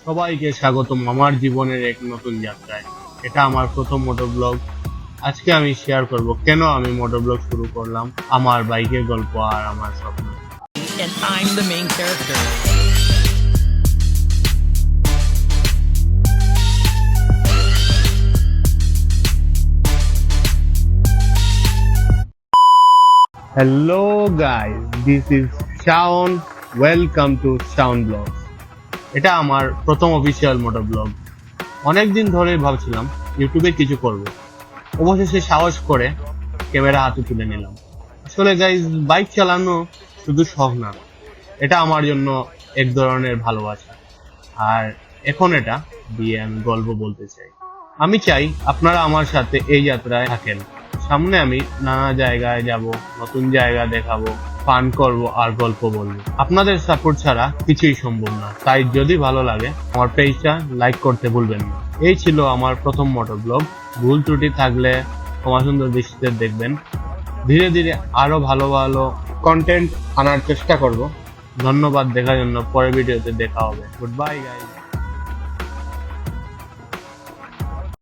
সবাইকে স্বাগতম আমার জীবনের এক নতুন যাত্রায়। এটা আমার প্রথম মোটর ব্লগ। আজকে আমি শেয়ার করব কেন আমি মোটর ব্লগ শুরু করলাম, আমার বাইকের গল্প আর আমার স্বপ্ন। And I'm the main character. Hello guys, this is Shaon. Welcome to Shaon blogs. এটা আমার প্রথম অফিসিয়াল মোটর ব্লগ। অনেকদিন ধরেই ভাবছিলাম ইউটিউবে কিছু করব, অবশেষে সাহস করে ক্যামেরা হাতে তুলে নিলাম। আসলে গাইস, বাইক চালানো শুধু শখ না, এটা আমার জন্য এক ধরনের ভালোবাসা। আর এখন এটা দিয়ে আমি গল্প বলতে চাই। আমি চাই আপনারা আমার সাথে এই যাত্রায় থাকেন। সামনে আমি নানা জায়গায় যাব, নতুন জায়গা দেখাবো, ফান করব আর গল্প বলবো। আপনাদের সাপোর্ট ছাড়া কিছুই সম্ভব না। তাই যদি ভালো লাগে আমার পেজটা লাইক করতে ভুলবেন না। এই ছিল আমার প্রথম মোটর ব্লগ। ভুল ত্রুটি থাকলে ক্ষমা সুন্দর দৃষ্টিতে দেখবেন। ধীরে ধীরে আরো ভালো ভালো কন্টেন্ট আনার চেষ্টা করব। ধন্যবাদ দেখার জন্য। পরের ভিডিওতে দেখা হবে। Good bye guys.